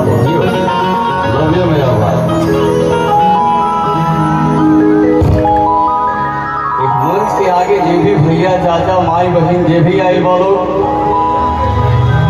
बात है जियो, love you मेरा भाई। एक मंच के आगे जे भी भैया चाचा माई बहन जे भी आई बोलो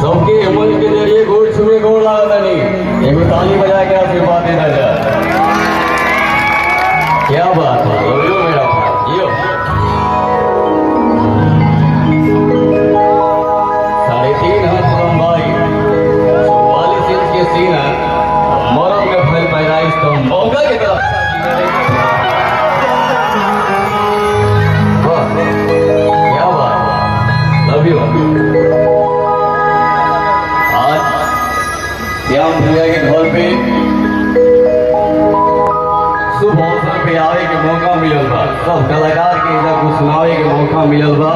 सबके मंच के जरिए गोड़ छुए गोड़ लागता नहीं, एक ताली बजा के आशीर्वाद देना जाए। क्या बात है, लव यू मेरा भाई जियो। 3.5 हाथ लंबाई 44 इंच के सीना, मरम में फैल पैदाइश तो मौका की तरफ क्या बात है, लव यू। आज श्याम भैया के घर पे शुभ अवसर पे आवे के मौका मिलल बा, सब कलाकार के इधर कुछ सुनावे के मौका मिलल बा,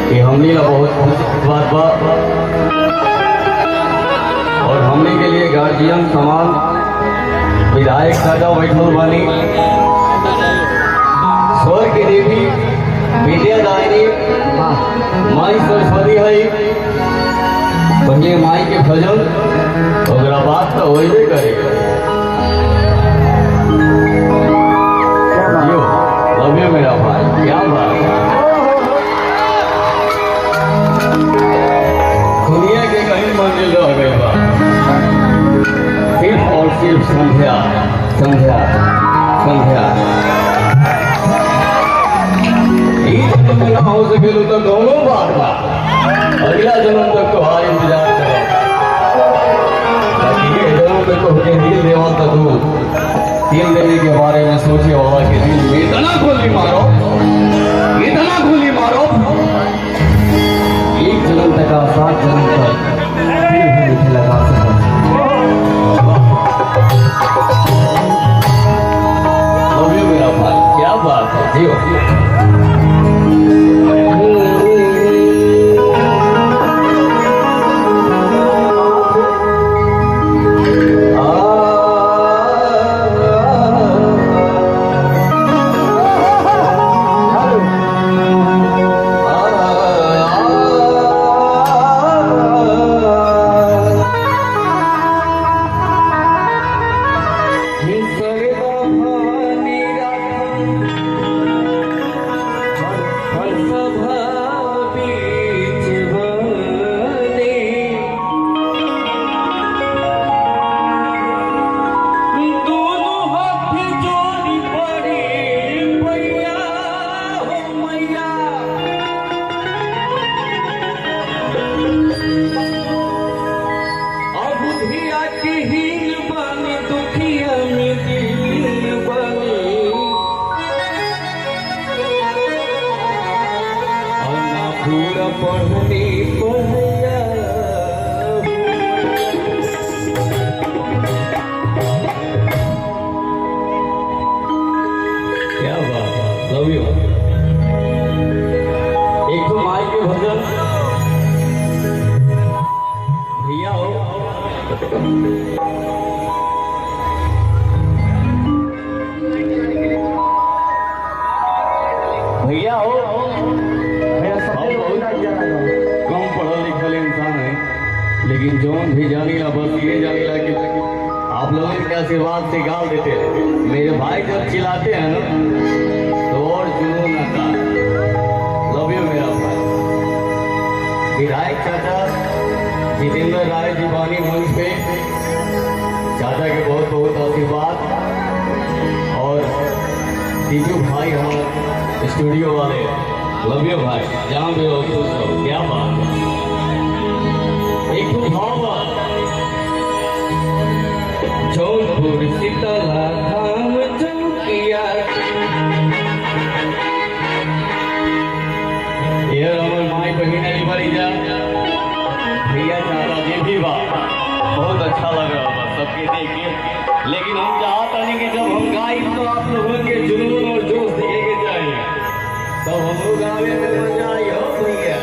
कि हमनी ला बहुत खुशी की बात बा। और हमनी के लिए गार्जियन समान विधायक चाचा बैठल बानी, स्वर के देवी विद्या दायनी माई सरस्वती है, पहले माई के भजन ओकरा बात तो होइबे करेगा। जियो, लव यू मेरा भाई, क्या बात है। दुनिया के कहीं मंजिल रह गए बा, सिर्फ और सिर्फ संध्या संध्या संध्या। ना हो सके तो दोनों बात बा, अगला जन्म तक तो हार इंतजार करो, ताकि ये जन्म में तो के दिल देवा तो दूर दिल देने के बारे में सोचे वाला के दिल में इतना गोली मारो, इतना गोली मारो, एक जन्म तक 7 जन्म तक दिल भी नहीं लगा सका। लव यू मेरा भाई, क्या बात है जियो। क्या बात है, लव यू। एक तो माई के भजन भैया हो, भैया हो, कम पढ़ल लिखल इंसान है, लेकिन जौन भी जानीला बस ये जानीला कि आप लोगों के आशीर्वाद से गाल देते हैं। मेरे भाई जब चिल्लाते हैं ना तो और जुनून आता है। लव यू मेरा भाई। विधायक चाचा जितेंद्र राय जी बानी मंच पे, चाचा के बहुत बहुत आशीर्वाद। और दीजू भाई हमारे स्टूडियो वाले, लव यू भाई, जहाँ भी हो खुश रहो। क्या बात है, एक तो भाव जौनपुर शीतला धाम चौकिया, ये हमारे माई बहन आई बड़ी जा भैया चाचा जी भी बा, बहुत अच्छा लग रहा बा सबके देख के। लेकिन हम चाहते हैं कि जब हम गाई तो आप लोगों के जुनून और जोश दिखे के चाहिए, तब हम लोग गावे में मजा आई हो भैया।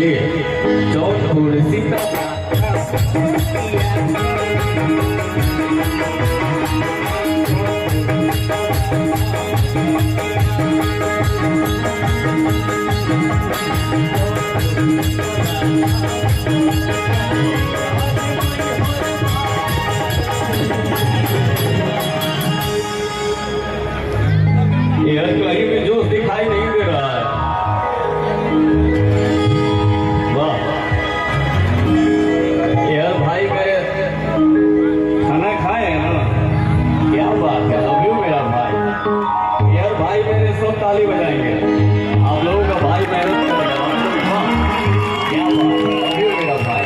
चलिए जौनपुर सीता यार कहीं भी जोश दिखाई नहीं दे रहा है। वाह यार भाई मेरे खाना खाए हैं ना, क्या बात है। लव यू मेरा भाई। यार भाई मेरे सब ताली बजाएंगे, आप लोगों का भाई मेहनत करेगा। वाह क्या बात है। लव यू मेरा भाई।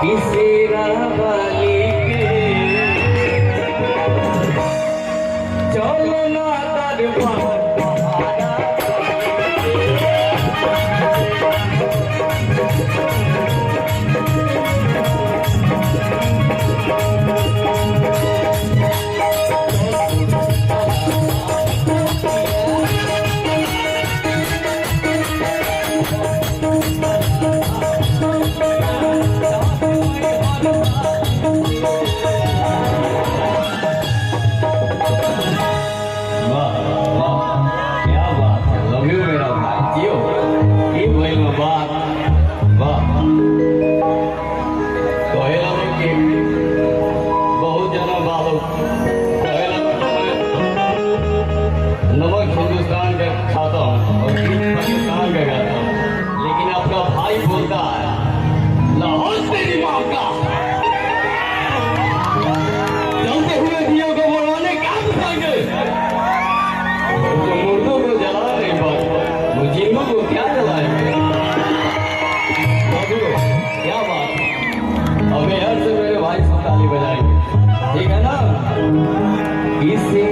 किसी वाली चलो ना नमक हिंदुस्तान का खाता हूँ और पाकिस्तान का खाता हूँ, लेकिन आपका भाई बोलता है लाहौर तेरी माँ का। जलते हुए दियों को बुलाने क्या बुझाएंगे, तो मुर्दों को जला नहीं पाते, मुजीबों को क्या जलाएंगे। क्या बात है। अब यार से मेरे भाई सब ताली बजाएंगे, ठीक है ना। किसी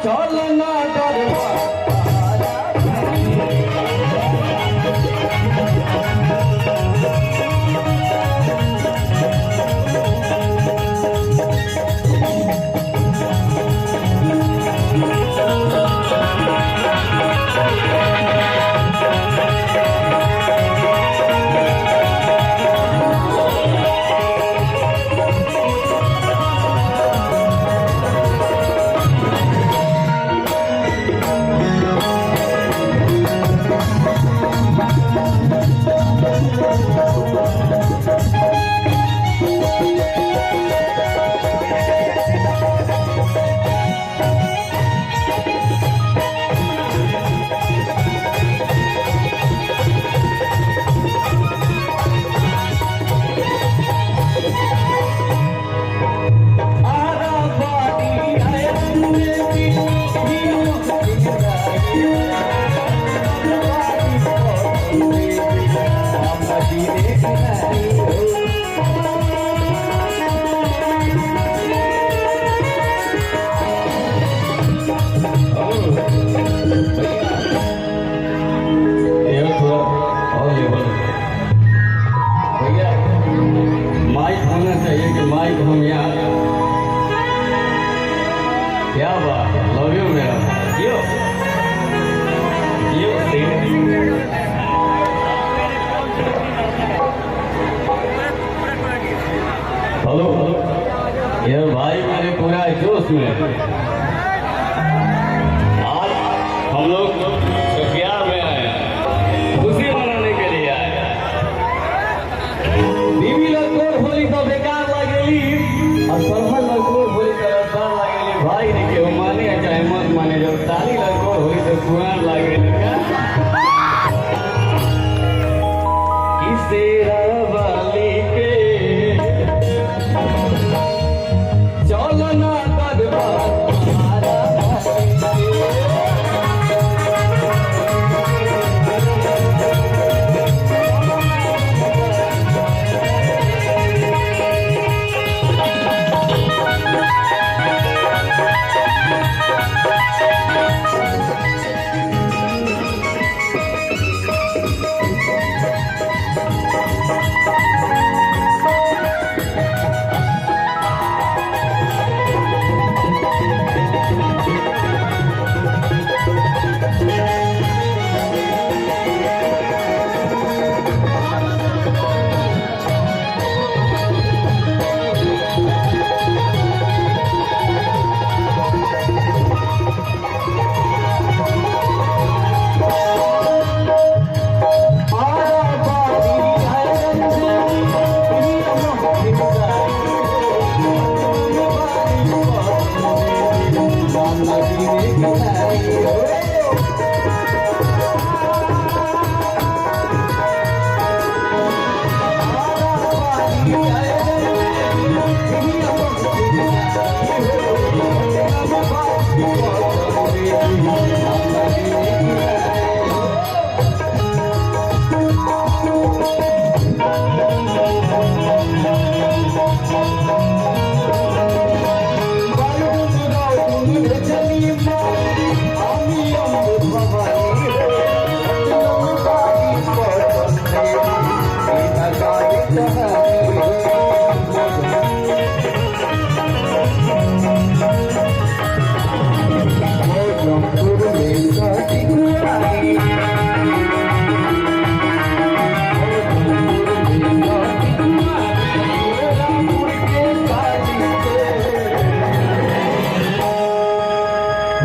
चलो ना हम यहाँ क्या बात। लव यू मेरा यो यो हेलो यार भाई मेरे पूरा जोश में। आज हम लोग सखियार में आए हैं, खुशी मनाने के लिए आए हैं। बीबी लोग होली तो बेकार लगेली और सरफल लोग होली तो रसदार लगेली। भाई ने केहू माने चाहे मत माने, जब साली लगो होली तो कुआर लगेली। किसे वाली के चलो ना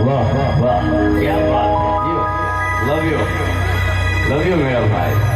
वाह वाह वाह क्या बात है, लव यू मेरा भाई।